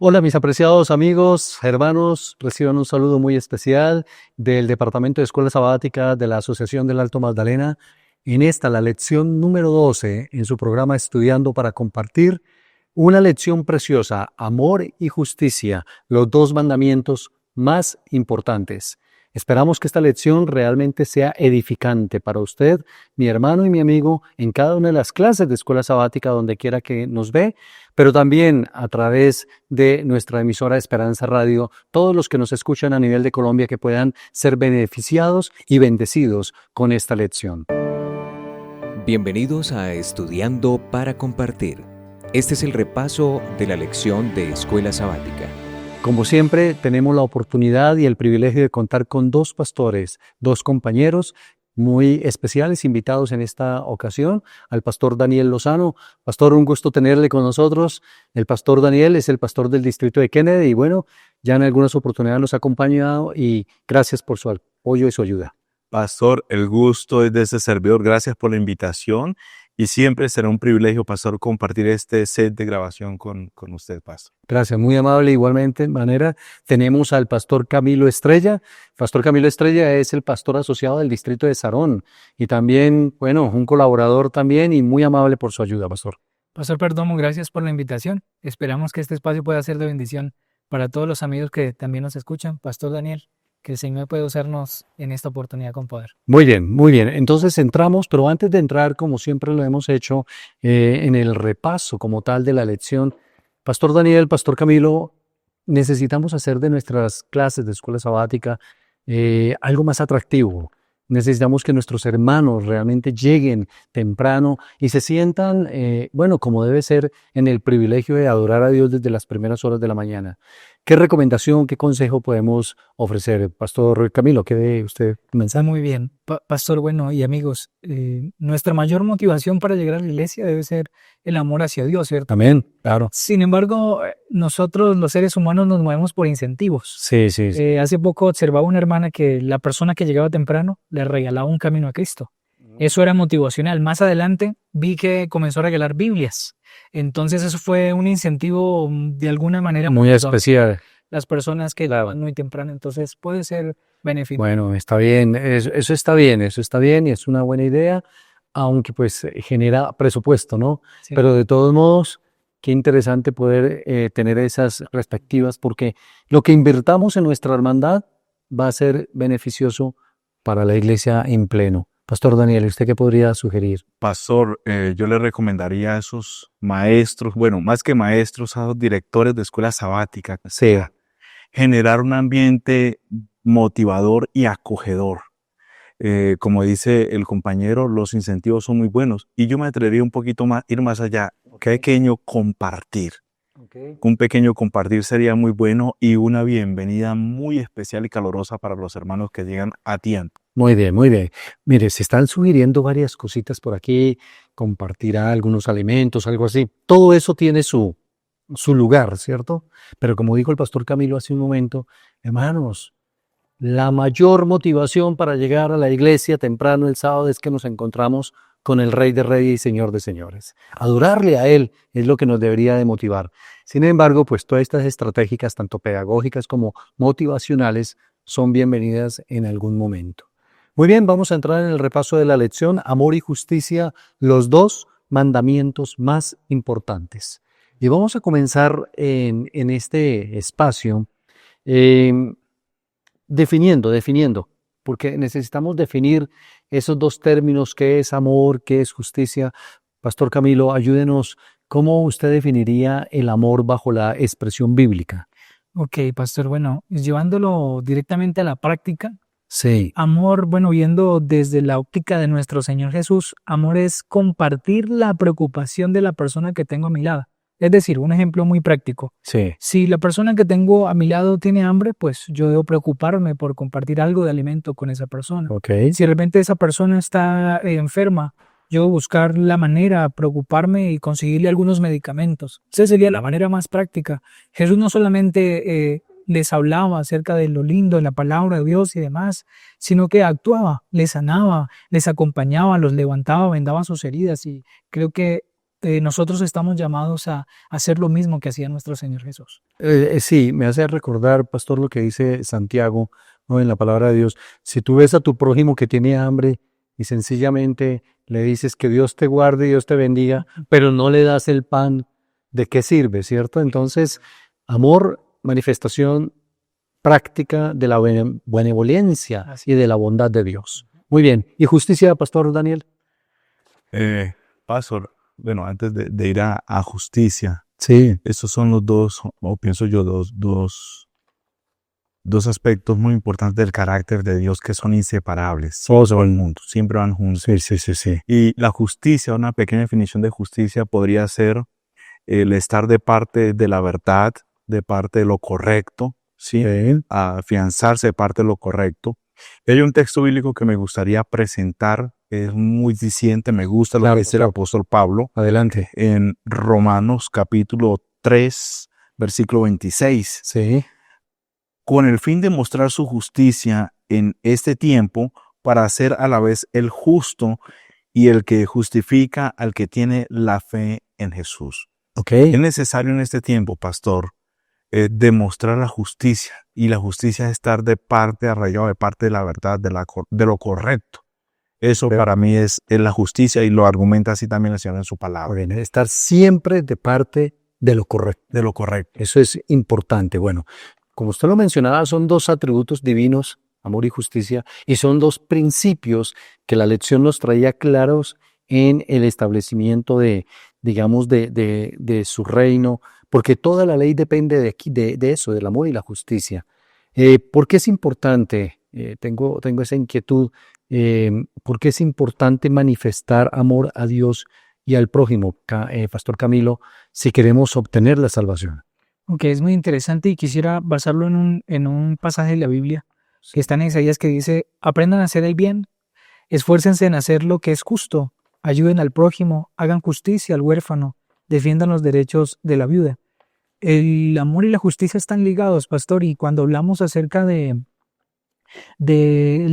Hola mis apreciados amigos, hermanos, reciban un saludo muy especial del Departamento de Escuela Sabática de la Asociación del Alto Magdalena. En esta, la lección número 12 en su programa Estudiando para Compartir, una lección preciosa, amor y justicia, los dos mandamientos más importantes. Esperamos que esta lección realmente sea edificante para usted, mi hermano y mi amigo, en cada una de las clases de Escuela Sabática, donde quiera que nos ve, pero también a través de nuestra emisora Esperanza Radio, todos los que nos escuchan a nivel de Colombia que puedan ser beneficiados y bendecidos con esta lección. Bienvenidos a Estudiando para Compartir. Este es el repaso de la lección de Escuela Sabática. Como siempre, tenemos la oportunidad y el privilegio de contar con dos pastores, dos compañeros muy especiales invitados en esta ocasión, al pastor Daniel Lozano. Pastor, un gusto tenerle con nosotros. El pastor Daniel es el pastor del distrito de Kennedy y bueno, ya en algunas oportunidades nos ha acompañado y gracias por su apoyo y su ayuda. Pastor, el gusto es de ese servidor. Gracias por la invitación y siempre será un privilegio, pastor, compartir este set de grabación con usted, pastor. Gracias, muy amable. Igualmente, tenemos al pastor Camilo Estrella. Pastor Camilo Estrella es el pastor asociado del distrito de Sarón y también, bueno, un colaborador también y muy amable por su ayuda, pastor. Pastor Perdomo, gracias por la invitación. Esperamos que este espacio pueda ser de bendición para todos los amigos que también nos escuchan. Pastor Daniel, que el Señor pueda usarnos en esta oportunidad con poder. Muy bien, muy bien. Entonces entramos, pero antes de entrar, como siempre lo hemos hecho, en el repaso como tal de la lección, Pastor Daniel, Pastor Camilo, necesitamos hacer de nuestras clases de escuela sabática algo más atractivo. Necesitamos que nuestros hermanos realmente lleguen temprano y se sientan, bueno, como debe ser, en el privilegio de adorar a Dios desde las primeras horas de la mañana. ¿Qué recomendación, qué consejo podemos ofrecer? Pastor Camilo, ¿quiere usted comenzar? Muy bien. Pastor, bueno, y amigos, nuestra mayor motivación para llegar a la iglesia debe ser el amor hacia Dios, ¿cierto? Amén, claro. Sin embargo, nosotros los seres humanos nos movemos por incentivos. Sí. Hace poco observaba una hermana que la persona que llegaba temprano le regalaba un camino a Cristo. Eso era motivacional. Más adelante vi que comenzó a regalar Biblias. Entonces eso fue un incentivo de alguna manera muy especial. Las personas que van muy temprano, entonces puede ser beneficio. Bueno, está bien, eso está bien y es una buena idea, aunque pues genera presupuesto, ¿no? Sí. Pero de todos modos, qué interesante poder tener esas perspectivas, porque lo que invirtamos en nuestra hermandad va a ser beneficioso para la iglesia en pleno. Pastor Daniel, ¿usted qué podría sugerir? Pastor, yo le recomendaría a esos maestros, bueno, más que maestros, a los directores de escuela sabática, sea generar un ambiente motivador y acogedor. Como dice el compañero, los incentivos son muy buenos y yo me atrevería un poquito más, ir más allá, pequeño compartir. Un pequeño compartir sería muy bueno y una bienvenida muy especial y calorosa para los hermanos que llegan a tiempo. Muy bien, muy bien. Mire, se están sugiriendo varias cositas por aquí, compartir algunos alimentos, algo así. Todo eso tiene su lugar, ¿cierto? Pero como dijo el pastor Camilo hace un momento, hermanos, la mayor motivación para llegar a la iglesia temprano el sábado es que nos encontramos con el Rey de Reyes y Señor de Señores. Adorarle a Él es lo que nos debería de motivar. Sin embargo, pues todas estas estratégicas, tanto pedagógicas como motivacionales, son bienvenidas en algún momento. Muy bien, vamos a entrar en el repaso de la lección, amor y justicia, los dos mandamientos más importantes. Y vamos a comenzar en este espacio definiendo, porque necesitamos definir esos dos términos, qué es amor, qué es justicia. Pastor Camilo, ayúdenos, ¿cómo usted definiría el amor bajo la expresión bíblica? Ok, pastor, bueno, llevándolo directamente a la práctica. Sí. Amor, bueno, viendo desde la óptica de nuestro Señor Jesús, amor es compartir la preocupación de la persona que tengo a mi lado. Es decir, un ejemplo muy práctico. Sí. Si la persona que tengo a mi lado tiene hambre, pues yo debo preocuparme por compartir algo de alimento con esa persona. Okay. Si de repente esa persona está enferma, yo buscar la manera, preocuparme y conseguirle algunos medicamentos. Esa sería la manera más práctica. Jesús no solamente les hablaba acerca de lo lindo de la palabra de Dios y demás, sino que actuaba, les sanaba, les acompañaba, los levantaba, vendaba sus heridas y creo que nosotros estamos llamados a hacer lo mismo que hacía nuestro Señor Jesús. Sí, me hace recordar, pastor, lo que dice Santiago, ¿no? En la palabra de Dios. Si tú ves a tu prójimo que tiene hambre y sencillamente le dices que Dios te guarde y Dios te bendiga, pero no le das el pan, ¿de qué sirve, cierto? Entonces, amor, manifestación práctica de la benevolencia Así y de la bondad de Dios. Muy bien. ¿Y justicia, pastor Daniel? Pastor, bueno, antes de ir a justicia, Sí. estos son los dos, o pienso yo, dos aspectos muy importantes del carácter de Dios que son inseparables. Todos van juntos, siempre van juntos. Sí. Y la justicia, una pequeña definición de justicia podría ser el estar de parte de la verdad, de parte de lo correcto, ¿sí? Afianzarse de parte de lo correcto. Hay un texto bíblico que me gustaría presentar, que es muy diciente, me gusta lo que dice el apóstol Pablo. Adelante. En Romanos capítulo 3, versículo 26. Sí. Con el fin de mostrar su justicia en este tiempo, para ser a la vez el justo y el que justifica al que tiene la fe en Jesús. Ok. Es necesario en este tiempo, pastor, demostrar la justicia, y la justicia es estar de parte, arraigado de parte de la verdad, de lo correcto. Eso para mí es la justicia, y lo argumenta así también el Señor en su palabra. Muy bien. Estar siempre de parte de lo correcto. De lo correcto. Eso es importante. Bueno, como usted lo mencionaba, son dos atributos divinos, amor y justicia, y son dos principios que la lección nos traía claros en el establecimiento de, digamos, de su reino, porque toda la ley depende de eso, del amor y la justicia. ¿Por qué es importante? Tengo esa inquietud. ¿Por qué es importante manifestar amor a Dios y al prójimo, Pastor Camilo, si queremos obtener la salvación? Aunque es muy interesante y quisiera basarlo en un pasaje de la Biblia que está en Isaías, que dice: aprendan a hacer el bien, esfuércense en hacer lo que es justo, ayuden al prójimo, hagan justicia al huérfano, defiendan los derechos de la viuda. El amor y la justicia están ligados, pastor, y cuando hablamos acerca del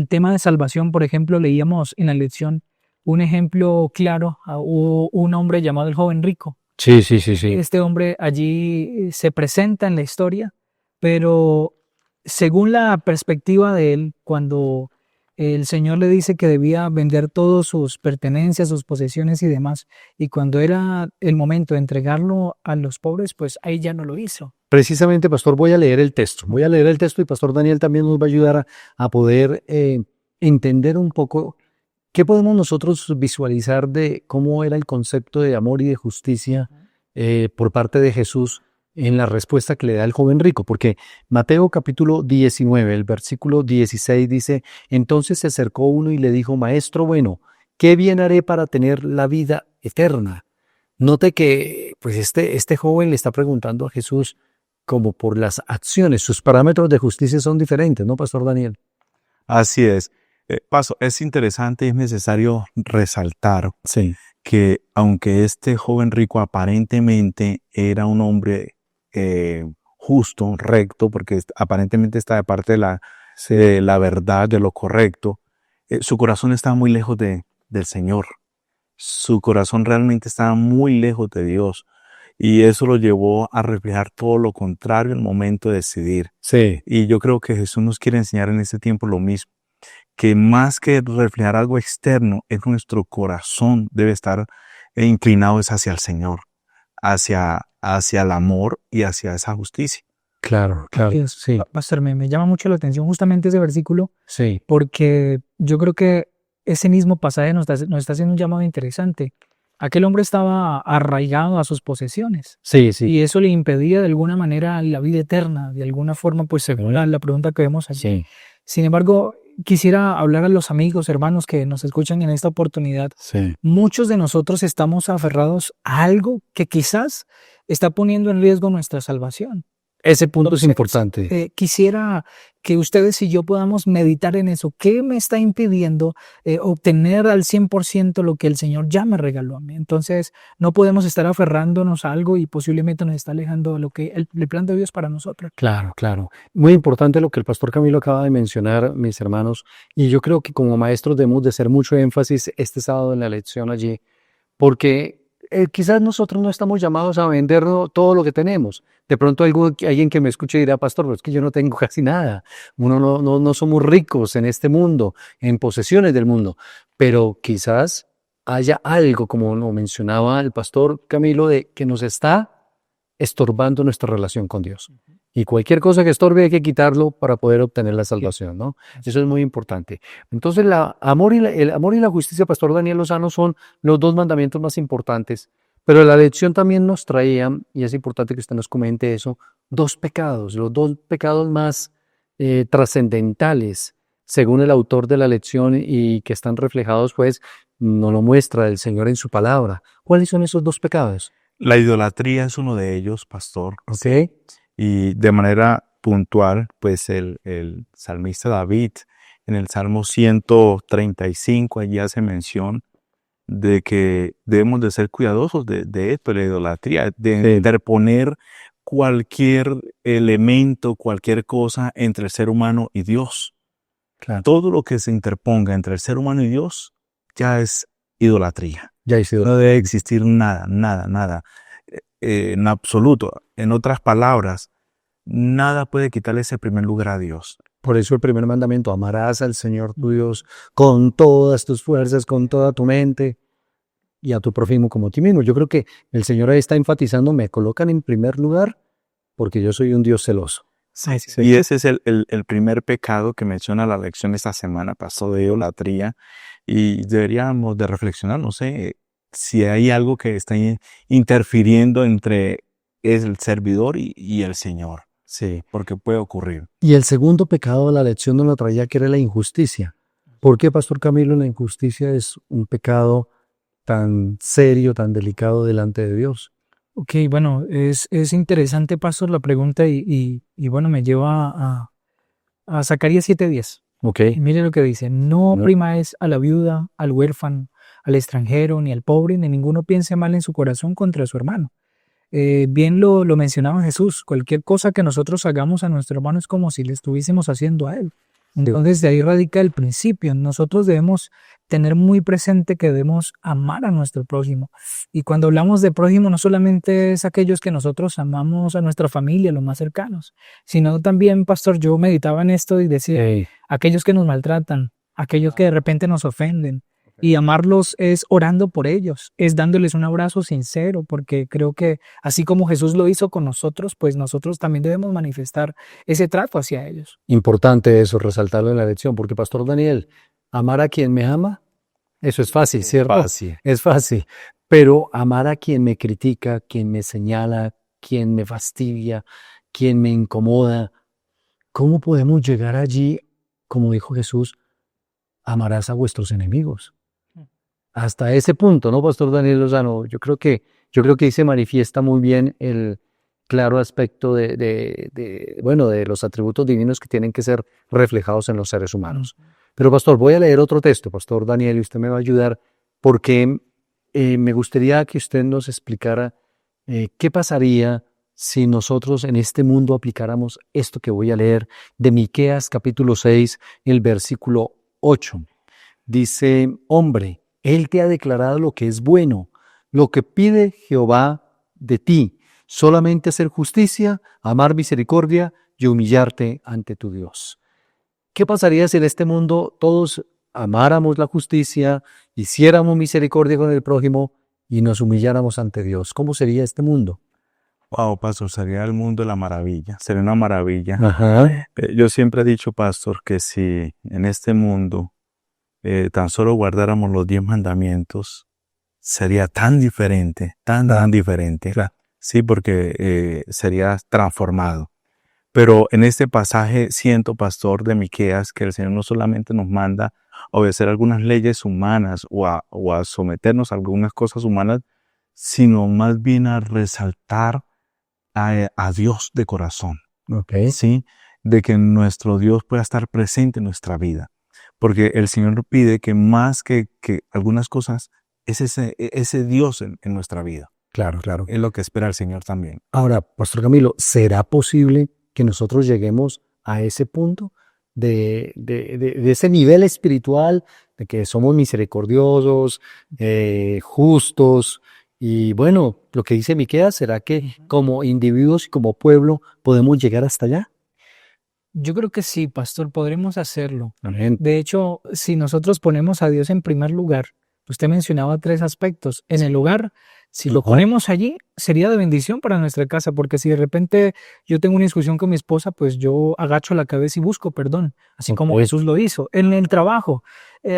tema de salvación, por ejemplo, leíamos en la lección un ejemplo claro a un hombre llamado el joven rico. Sí. Este hombre allí se presenta en la historia, pero según la perspectiva de él, cuando el Señor le dice que debía vender todas sus pertenencias, sus posesiones y demás, y cuando era el momento de entregarlo a los pobres, pues ahí ya no lo hizo. Precisamente, pastor, voy a leer el texto y pastor Daniel también nos va a ayudar a poder entender un poco qué podemos nosotros visualizar de cómo era el concepto de amor y de justicia por parte de Jesús en la respuesta que le da el joven rico, porque Mateo capítulo 19, el versículo 16 dice: entonces se acercó uno y le dijo: Maestro bueno, ¿qué bien haré para tener la vida eterna? Note que pues este joven le está preguntando a Jesús como por las acciones. Sus parámetros de justicia son diferentes, ¿no, Pastor Daniel? Así es. Es interesante y es necesario resaltar que aunque este joven rico aparentemente era un hombre justo, recto, porque aparentemente está de parte de la verdad, de lo correcto, su corazón estaba muy lejos del Señor. Su corazón realmente estaba muy lejos de Dios. Y eso lo llevó a reflejar todo lo contrario al momento de decidir. Sí. Y yo creo que Jesús nos quiere enseñar en este tiempo lo mismo, que más que reflejar algo externo, es nuestro corazón debe estar inclinado hacia el Señor, hacia el amor y hacia esa justicia. Claro. Sí. Pastor, me llama mucho la atención justamente ese versículo, Sí. porque yo creo que ese mismo pasaje nos está haciendo un llamado interesante. Aquel hombre estaba arraigado a sus posesiones. Sí. Y eso le impedía de alguna manera la vida eterna, de alguna forma, pues según la pregunta que vemos allí. Sí. Sin embargo, quisiera hablar a los amigos, hermanos que nos escuchan en esta oportunidad. Sí. Muchos de nosotros estamos aferrados a algo que quizás está poniendo en riesgo nuestra salvación. Ese punto Entonces, es importante. Quisiera que ustedes y yo podamos meditar en eso. ¿Qué me está impidiendo obtener al 100% lo que el Señor ya me regaló a mí? Entonces, no podemos estar aferrándonos a algo y posiblemente nos está alejando de lo que el plan de Dios para nosotros. Claro. Muy importante lo que el pastor Camilo acaba de mencionar, mis hermanos. Y yo creo que como maestros debemos de hacer mucho énfasis este sábado en la lección allí, porque quizás nosotros no estamos llamados a vender todo lo que tenemos. De pronto alguien que me escuche dirá, pastor, pero es que yo no tengo casi nada. Uno no somos ricos en este mundo, en posesiones del mundo. Pero quizás haya algo, como lo mencionaba el pastor Camilo, de que nos está estorbando nuestra relación con Dios. Y cualquier cosa que estorbe hay que quitarlo para poder obtener la salvación, ¿no? Eso es muy importante. Entonces, el amor y la justicia, Pastor Daniel Lozano, son los dos mandamientos más importantes. Pero la lección también nos traía, y es importante que usted nos comente eso, dos pecados, los dos pecados más trascendentales, según el autor de la lección y que están reflejados, pues, nos lo muestra el Señor en su palabra. ¿Cuáles son esos dos pecados? La idolatría es uno de ellos, pastor. Ok. Y de manera puntual, pues el salmista David, en el Salmo 135, allí hace mención de que debemos de ser cuidadosos de esto, de la idolatría, de interponer cualquier elemento, cualquier cosa entre el ser humano y Dios. Claro. Todo lo que se interponga entre el ser humano y Dios ya es idolatría. Ya hice No debe existir nada. En absoluto. En otras palabras, nada puede quitarle ese primer lugar a Dios. Por eso el primer mandamiento, amarás al Señor tu Dios con todas tus fuerzas, con toda tu mente y a tu prójimo como a ti mismo. Yo creo que el Señor ahí está enfatizando, me colocan en primer lugar porque yo soy un Dios celoso. Sí. Y ese es el primer pecado que menciona la lección esta semana, pasó de idolatría, y deberíamos de reflexionar, no sé, si hay algo que está interfiriendo entre el servidor y el Señor. Sí. Porque puede ocurrir. Y el segundo pecado de la lección nos lo traía, que era la injusticia. ¿Por qué, Pastor Camilo, la injusticia es un pecado tan serio, tan delicado delante de Dios? Ok, bueno, es interesante, Pastor, la pregunta y bueno, me lleva a Zacarías 7:10. Ok. Y mire lo que dice, no oprimáis a la viuda, al huérfano, al extranjero, ni al pobre, ni ninguno piense mal en su corazón contra su hermano. Bien lo mencionaba Jesús, cualquier cosa que nosotros hagamos a nuestro hermano es como si le estuviésemos haciendo a él. Entonces de ahí radica el principio. Nosotros debemos tener muy presente que debemos amar a nuestro prójimo. Y cuando hablamos de prójimo no solamente es aquellos que nosotros amamos a nuestra familia, los más cercanos, sino también, pastor, yo meditaba en esto y decía, aquellos que nos maltratan, aquellos que de repente nos ofenden. Y amarlos es orando por ellos, es dándoles un abrazo sincero, porque creo que así como Jesús lo hizo con nosotros, pues nosotros también debemos manifestar ese trato hacia ellos. Importante eso, resaltarlo en la lección, porque Pastor Daniel, amar a quien me ama, eso es fácil, ¿cierto? Es fácil. Pero amar a quien me critica, quien me señala, quien me fastidia, quien me incomoda, ¿cómo podemos llegar allí, como dijo Jesús, amarás a vuestros enemigos? Hasta ese punto, ¿no, Pastor Daniel Lozano? Yo creo que ahí se manifiesta muy bien el claro aspecto de los atributos divinos que tienen que ser reflejados en los seres humanos. Pero, Pastor, voy a leer otro texto, Pastor Daniel, y usted me va a ayudar, porque me gustaría que usted nos explicara qué pasaría si nosotros en este mundo aplicáramos esto que voy a leer de Miqueas capítulo 6, el versículo 8. Dice, hombre, Él te ha declarado lo que es bueno, lo que pide Jehová de ti, solamente hacer justicia, amar misericordia y humillarte ante tu Dios. ¿Qué pasaría si en este mundo todos amáramos la justicia, hiciéramos misericordia con el prójimo y nos humilláramos ante Dios? ¿Cómo sería este mundo? Wow, pastor, sería el mundo de la maravilla, sería una maravilla. Ajá. Yo siempre he dicho, pastor, que si en este mundo tan solo guardáramos los 10 mandamientos, sería tan diferente, tan diferente. Claro. Sí, porque sería transformado. Pero en este pasaje siento, pastor, de Miqueas, que el Señor no solamente nos manda a obedecer algunas leyes humanas o a someternos a algunas cosas humanas, sino más bien a resaltar a Dios de corazón. Okay. ¿Sí? De que nuestro Dios pueda estar presente en nuestra vida. Porque el Señor nos pide que más que algunas cosas, es ese Dios en nuestra vida. Claro. Es lo que espera el Señor también. Ahora, Pastor Camilo, ¿será posible que nosotros lleguemos a ese punto de ese nivel espiritual, de que somos misericordiosos, justos, Y bueno, lo que dice Miqueas, ¿será que como individuos y como pueblo podemos llegar hasta allá? Yo creo que sí, pastor, podremos hacerlo. Amén. De hecho, si nosotros ponemos a Dios en primer lugar, usted mencionaba 3 aspectos. En el hogar, si lo Ajá. ponemos allí, sería de bendición para nuestra casa, porque si de repente yo tengo una discusión con mi esposa, pues yo agacho la cabeza y busco perdón, así como Ok. Jesús lo hizo. En el trabajo,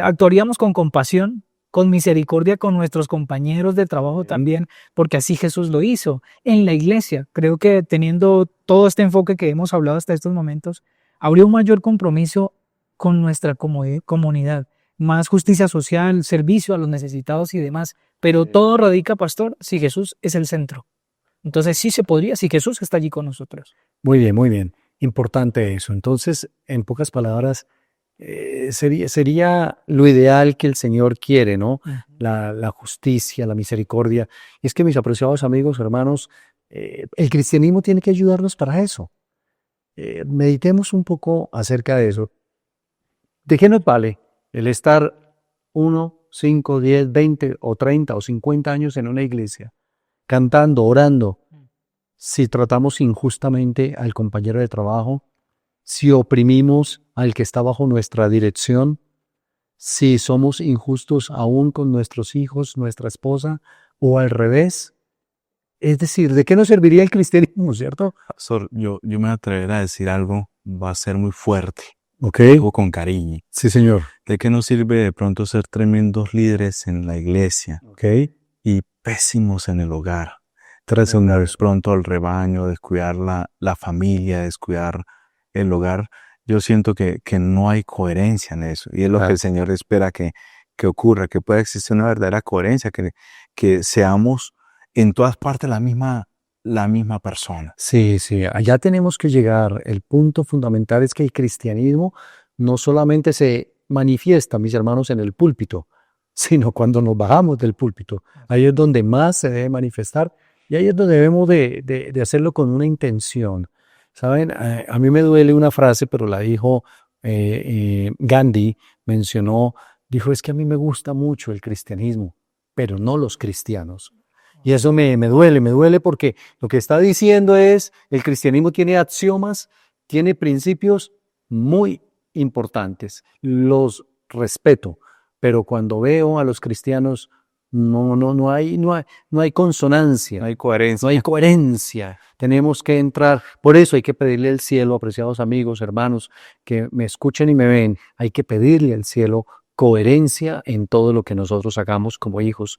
actuaríamos con compasión, con misericordia con nuestros compañeros de trabajo también, porque así Jesús lo hizo. En la iglesia, creo que teniendo todo este enfoque que hemos hablado hasta estos momentos, habría un mayor compromiso con nuestra comunidad, más justicia social, servicio a los necesitados y demás. Pero todo radica, pastor, si Jesús es el centro. Entonces sí se podría, si Jesús está allí con nosotros. Muy bien, muy bien. Importante eso. Entonces, en pocas palabras, sería lo ideal que el Señor quiere, ¿no? La justicia, la misericordia. Y es que, mis apreciados amigos, hermanos, el cristianismo tiene que ayudarnos para eso. Meditemos un poco acerca de eso. ¿De qué nos vale el estar 1, 5, 10, 20 o 30 o 50 años en una iglesia, cantando, orando, si tratamos injustamente al compañero de trabajo, si oprimimos al que está bajo nuestra dirección, si somos injustos aún con nuestros hijos, nuestra esposa, o al revés? Es decir, ¿de qué nos serviría el cristianismo, cierto? Pastor, yo me voy a atrever a decir algo, va a ser muy fuerte, Ok. algo con cariño. Sí, señor. ¿De qué nos sirve de pronto ser tremendos líderes en la iglesia Ok. y pésimos en el hogar? Traicionar pronto al rebaño, descuidar la familia, descuidar el hogar. Yo siento que no hay coherencia en eso. Y es lo que el Señor espera que ocurra, que pueda existir una verdadera coherencia, que seamos en todas partes la misma persona. Sí, sí, allá tenemos que llegar. El punto fundamental es que el cristianismo no solamente se manifiesta, mis hermanos, en el púlpito, sino cuando nos bajamos del púlpito. Ahí es donde más se debe manifestar y ahí es donde debemos de hacerlo con una intención. ¿Saben? A mí me duele una frase, pero la dijo Gandhi, dijo, es que a mí me gusta mucho el cristianismo, pero no los cristianos. Y eso me duele porque lo que está diciendo es, el cristianismo tiene axiomas, tiene principios muy importantes, los respeto, pero cuando veo a los cristianos no hay consonancia, No hay coherencia. no hay coherencia. Tenemos que entrar, por eso hay que pedirle al cielo, apreciados amigos, hermanos, que me escuchen y me ven, hay que pedirle al cielo coherencia en todo lo que nosotros hagamos como hijos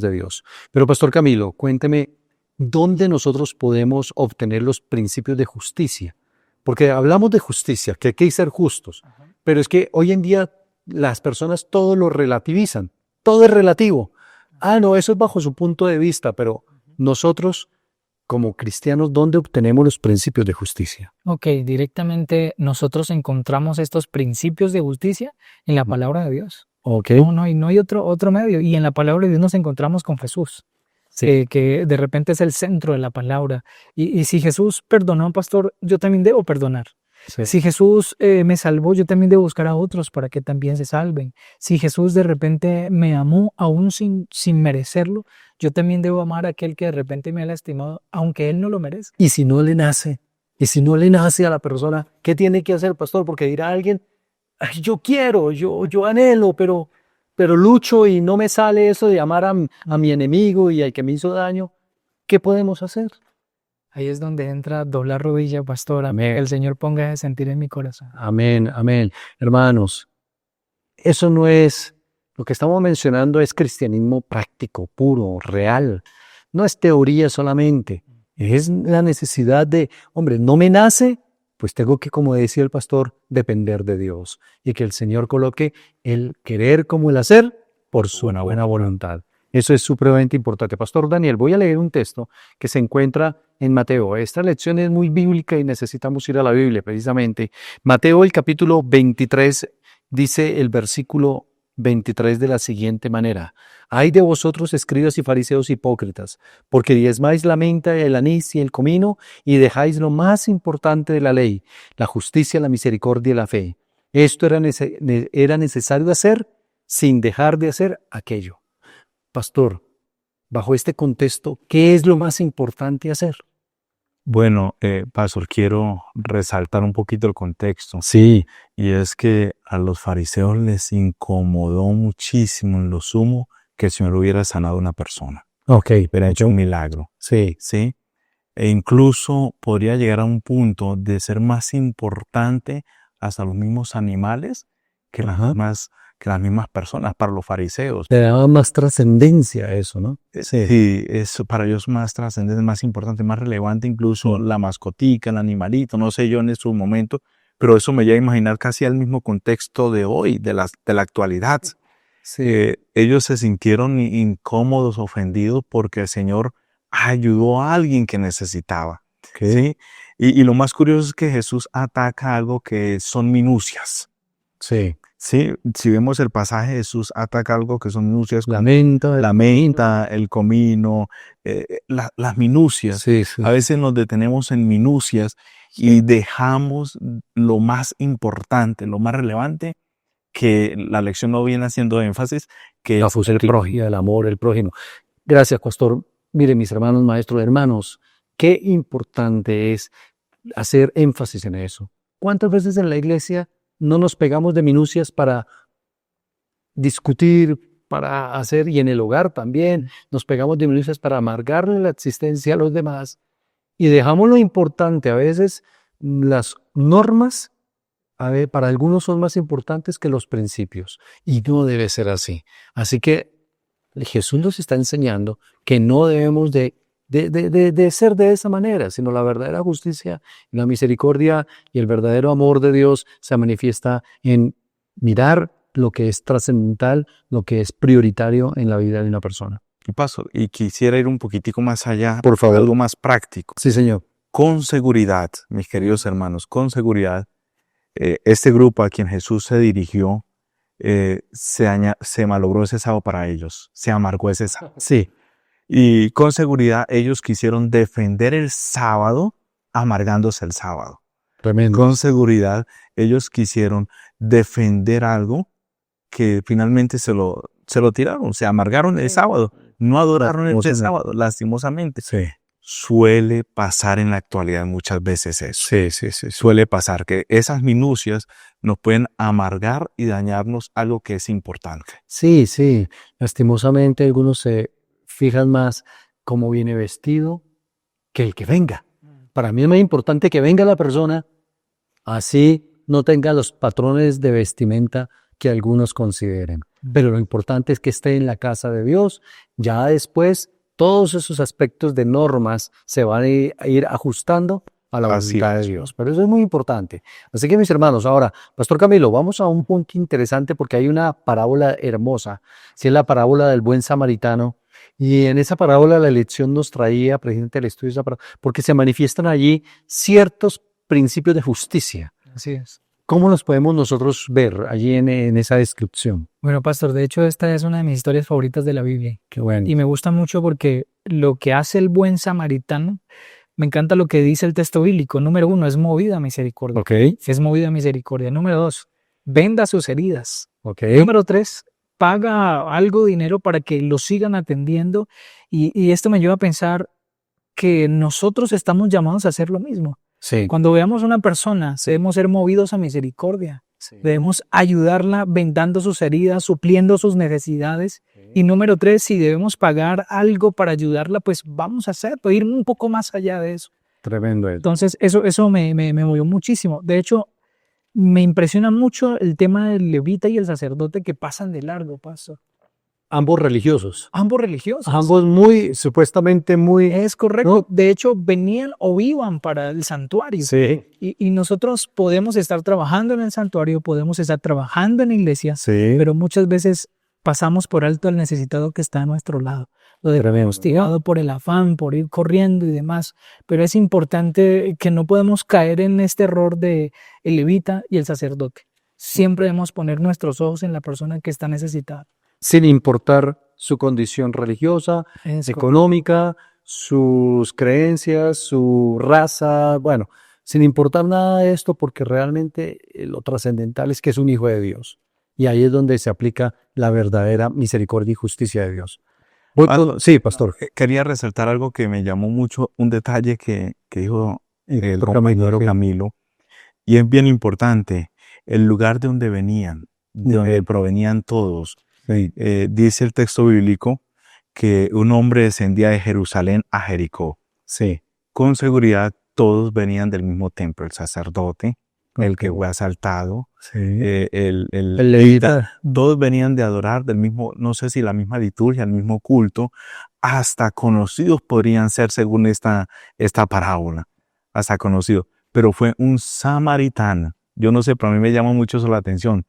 de Dios. Pero Pastor Camilo, cuénteme, ¿dónde nosotros podemos obtener los principios de justicia? Porque hablamos de justicia, que hay que ser justos, pero es que hoy en día las personas todo lo relativizan, todo es relativo. No, eso es bajo su punto de vista, pero nosotros como cristianos, ¿dónde obtenemos los principios de justicia? Ok, directamente nosotros encontramos estos principios de justicia en la palabra de Dios. Ok. No hay otro medio. Y en la palabra de Dios nos encontramos con Jesús, Sí. que de repente es el centro de la palabra. Y si Jesús perdonó, pastor, yo también debo perdonar. Sí. Si Jesús me salvó, yo también debo buscar a otros para que también se salven. Si Jesús de repente me amó aún sin merecerlo, yo también debo amar a aquel que de repente me ha lastimado, aunque él no lo merezca. Y si no le nace a la persona, ¿qué tiene que hacer, pastor? Porque dirá alguien, "Ay, yo quiero, yo anhelo, pero lucho y no me sale eso de amar a mi enemigo y al que me hizo daño". ¿Qué podemos hacer? Ahí es donde entra doblar rodilla, pastor. Amén. Que el Señor ponga ese sentir en mi corazón. Amén, amén. Hermanos, eso no es, lo que estamos mencionando es cristianismo práctico, puro, real. No es teoría solamente. Es la necesidad de, hombre, no me nace, pues tengo que, como decía el pastor, depender de Dios. Y que el Señor coloque el querer como el hacer por su buena voluntad. Eso es supremamente importante. Pastor Daniel, voy a leer un texto que se encuentra en Mateo. Esta lección es muy bíblica y necesitamos ir a la Biblia precisamente. Mateo, el capítulo 23, dice el versículo 23 de la siguiente manera: «Ay de vosotros, escribas y fariseos hipócritas, porque diezmáis la menta, el anís y el comino, y dejáis lo más importante de la ley, la justicia, la misericordia y la fe. Esto era necesario hacer sin dejar de hacer aquello». Pastor, bajo este contexto, ¿qué es lo más importante hacer? Bueno, pastor, quiero resaltar un poquito el contexto. Sí, Y es que a los fariseos les incomodó muchísimo en lo sumo que el Señor hubiera sanado a una persona, ok, hubiera hecho un milagro, sí, ¿sí? E incluso podría llegar a un punto de ser más importante hasta los mismos animales que Ajá. que las mismas personas para los fariseos. le daba más trascendencia a eso, ¿no? Sí, es para ellos más trascendente, más importante, más relevante, incluso la mascotica, el animalito, no sé yo en su momento, pero eso me lleva a imaginar casi al mismo contexto de hoy, de la actualidad. Ellos se sintieron incómodos, ofendidos porque el Señor ayudó a alguien que necesitaba. Ok. ¿Sí? Y lo más curioso es que Jesús ataca algo que son minucias. Sí, ¿Sí? Si vemos el pasaje, Jesús ataca algo que son minucias, la menta, la menta, el comino, las minucias. sí, sí, A veces nos detenemos en minucias y dejamos lo más importante, lo más relevante, que la lección no viene haciendo énfasis, que la es fusión prójima, el amor, el prójimo. Gracias, pastor. Mire, mis hermanos, maestros, hermanos, qué importante es hacer énfasis en eso. ¿Cuántas veces en la iglesia no nos pegamos de minucias para discutir, para hacer, y en el hogar también, nos pegamos de minucias para amargarle la existencia a los demás y dejamos lo importante? A veces las normas, para algunos son más importantes que los principios y no debe ser así. Así que Jesús nos está enseñando que no debemos de ser de esa manera, sino la verdadera justicia, la misericordia y el verdadero amor de Dios se manifiesta en mirar lo que es trascendental, lo que es prioritario en la vida de una persona. Y paso, y quisiera ir un poquitico más allá, Por favor. algo más práctico. Sí, señor. Con seguridad, mis queridos hermanos, con seguridad, este grupo a quien Jesús se dirigió, se malogró ese sábado para ellos, se amargó ese sábado. Sí, Y con seguridad ellos quisieron defender el sábado amargándose el sábado. tremendo. Con seguridad ellos quisieron defender algo que finalmente se lo tiraron, se amargaron el sábado, no adoraron el sábado, lastimosamente. Sí, Suele pasar en la actualidad muchas veces eso. sí. Suele pasar que esas minucias nos pueden amargar y dañarnos algo que es importante. Sí, sí. Lastimosamente algunos se fijan más cómo viene vestido que el que venga. Para mí es más importante que venga la persona, así no tenga los patrones de vestimenta que algunos consideren. Pero lo importante es que esté en la casa de Dios. Ya después todos esos aspectos de normas se van a ir ajustando a la Así voluntad de es. Dios. Pero eso es muy importante. Así que mis hermanos, ahora, Pastor Camilo, vamos a un punto interesante porque hay una parábola hermosa. Si es la parábola del buen samaritano. Y en esa parábola la lección nos traía precisamente el estudio de esa parábola, porque se manifiestan allí ciertos principios de justicia. Así es. ¿Cómo los podemos nosotros ver allí en esa descripción? Bueno, pastor, de hecho esta es una de mis historias favoritas de la Biblia. Qué bueno. Y me gusta mucho porque lo que hace el buen samaritano, me encanta lo que dice el texto bíblico. Número 1, es movida a misericordia. Ok, Es movida a misericordia. Número 2, venda sus heridas. ok. Número 3, paga algo de dinero para que lo sigan atendiendo. Y esto me lleva a pensar que nosotros estamos llamados a hacer lo mismo. Sí. Cuando veamos a una persona, debemos ser movidos a misericordia. Debemos ayudarla vendando sus heridas, supliendo sus necesidades. Y número 3, si debemos pagar algo para ayudarla, pues vamos a hacerlo, ir un poco más allá de eso. Tremendo eso. Entonces, eso me movió muchísimo. De hecho, me impresiona mucho el tema del levita y el sacerdote que pasan de largo, pastor. Ambos religiosos. Ambos religiosos. Ambos supuestamente muy... Es correcto. ¿No? De hecho, venían o iban para el santuario. Sí, Y nosotros podemos estar trabajando en el santuario, podemos estar trabajando en la iglesia, sí. pero muchas veces pasamos por alto al necesitado que está a nuestro lado. Lo dejamos tirado por el afán, por ir corriendo y demás. Pero es importante que no podemos caer en este error de el levita y el sacerdote. Siempre debemos poner nuestros ojos en la persona que está necesitada. Sin importar su condición religiosa, económica, sus creencias, su raza, bueno, sin importar nada de esto, porque realmente lo trascendental es que es un hijo de Dios. Y ahí es donde se aplica la verdadera misericordia y justicia de Dios. Sí, pastor. Quería resaltar algo que me llamó mucho, un detalle que dijo el Pastor compañero Camilo. Camilo, y es bien importante, el lugar de donde venían, de donde provenían todos. Sí. Dice el texto bíblico que un hombre descendía de Jerusalén a Jericó. Sí. Con seguridad todos venían del mismo templo, el sacerdote, el que Ok. fue asaltado, Sí. el El levita. todos venían de adorar del mismo, no sé si la misma liturgia, el mismo culto, hasta conocidos podrían ser según esta parábola, hasta conocidos. Pero fue un samaritano, yo no sé, pero a mí me llama mucho eso la atención,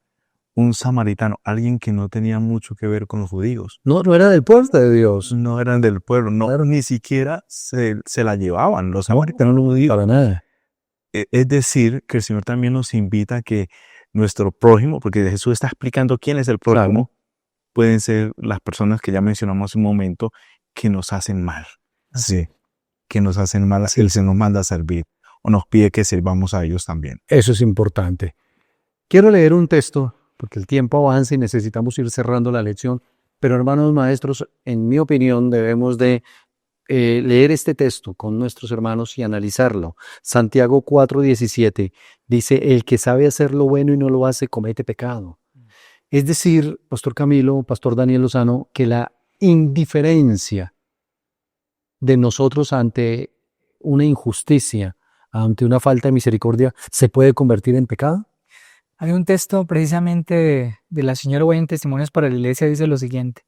un samaritano, alguien que no tenía mucho que ver con los judíos. No, no era del pueblo de Dios. No eran del pueblo, no, Claro. ni siquiera se la llevaban los samaritanos, los judíos. Para nada. Es decir, que el Señor también nos invita a que nuestro prójimo, porque Jesús está explicando quién es el prójimo, pueden ser las personas que ya mencionamos hace un momento, que nos hacen mal. Sí. Que nos hacen mal, Él se nos manda a servir, o nos pide que sirvamos a ellos también. Eso es importante. Quiero leer un texto, porque el tiempo avanza y necesitamos ir cerrando la lección, pero hermanos maestros, en mi opinión debemos de leer este texto con nuestros hermanos y analizarlo. Santiago 4:17 dice, el que sabe hacer lo bueno y no lo hace, comete pecado. Es decir, Pastor Camilo, Pastor Daniel Lozano, que la indiferencia de nosotros ante una injusticia, ante una falta de misericordia, se puede convertir en pecado. Hay un texto precisamente de la señora Way en Testimonios para la Iglesia, dice lo siguiente: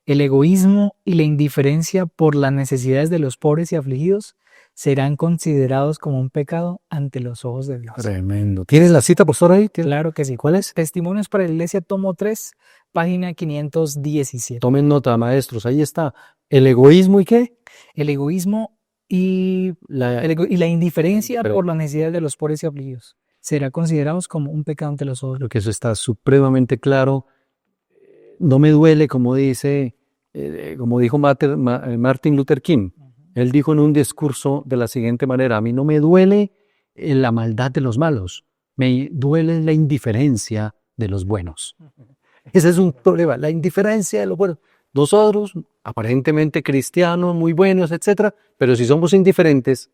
el egoísmo y la indiferencia por las necesidades de los pobres y afligidos serán considerados como un pecado ante los ojos de Dios. Tremendo. ¿Tienes la cita, pastor, ahí? Claro que sí. ¿Cuál es? Testimonios para la Iglesia, tomo 3, página 517. Tomen nota, maestros, ahí está. ¿El egoísmo y qué? El egoísmo y la indiferencia por las necesidades de los pobres y afligidos será considerados como un pecado ante los ojos. Creo que eso está supremamente claro. No me duele, como dice, como dijo Martin Luther King. Él dijo en un discurso de la siguiente manera: a mí no me duele la maldad de los malos, me duele la indiferencia de los buenos. Ese es un problema, la indiferencia de los buenos. Nosotros, aparentemente cristianos, muy buenos, etcétera, pero si somos indiferentes,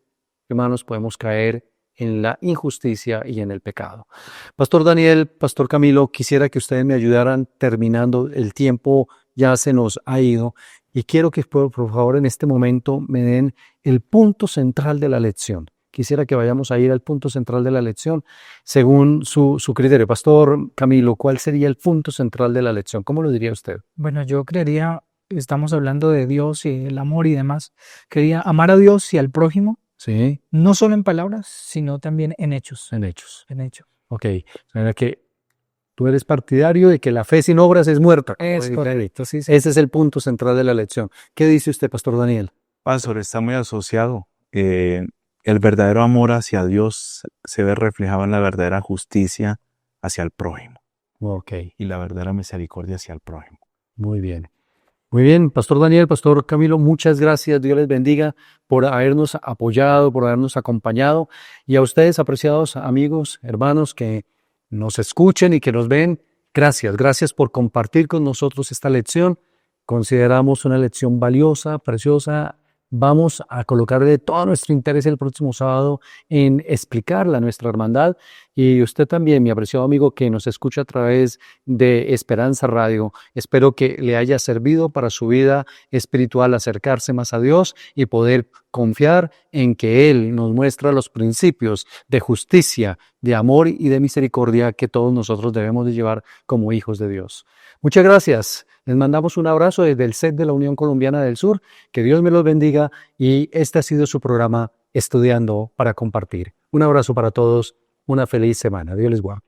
hermanos, podemos caer en la injusticia y en el pecado. Pastor Daniel, Pastor Camilo, quisiera que ustedes me ayudaran terminando. El tiempo ya se nos ha ido y quiero que por favor en este momento me den el punto central de la lección. Quisiera que vayamos a ir al punto central de la lección según su criterio. Pastor Camilo, ¿cuál sería el punto central de la lección? ¿Cómo lo diría usted? Bueno, yo creería, estamos hablando de Dios y el amor y demás, quería amar a Dios y al prójimo. Sí. No solo en palabras, sino también en hechos. En hechos. En hechos. Ok. O sea, que tú eres partidario de que la fe sin obras es muerta. Es correcto, sí, sí. Ese es el punto central de la lección. ¿Qué dice usted, Pastor Daniel? Pastor, está muy asociado. El verdadero amor hacia Dios se ve reflejado en la verdadera justicia hacia el prójimo. Ok. Y la verdadera misericordia hacia el prójimo. Muy bien. Muy bien, Pastor Daniel, Pastor Camilo, muchas gracias. Dios les bendiga por habernos apoyado, por habernos acompañado. Y a ustedes, apreciados amigos, hermanos, que nos escuchen y que nos ven, gracias. Gracias por compartir con nosotros esta lección. Consideramos una lección valiosa, preciosa. Vamos a colocarle todo nuestro interés el próximo sábado en explicarla a nuestra hermandad. Y usted también, mi apreciado amigo que nos escucha a través de Esperanza Radio, espero que le haya servido para su vida espiritual acercarse más a Dios y poder confiar en que Él nos muestra los principios de justicia, de amor y de misericordia que todos nosotros debemos de llevar como hijos de Dios. Muchas gracias. Les mandamos un abrazo desde el set de la Unión Colombiana del Sur. Que Dios me los bendiga y este ha sido su programa Estudiando para Compartir. Un abrazo para todos. Una feliz semana. Dios les guarde.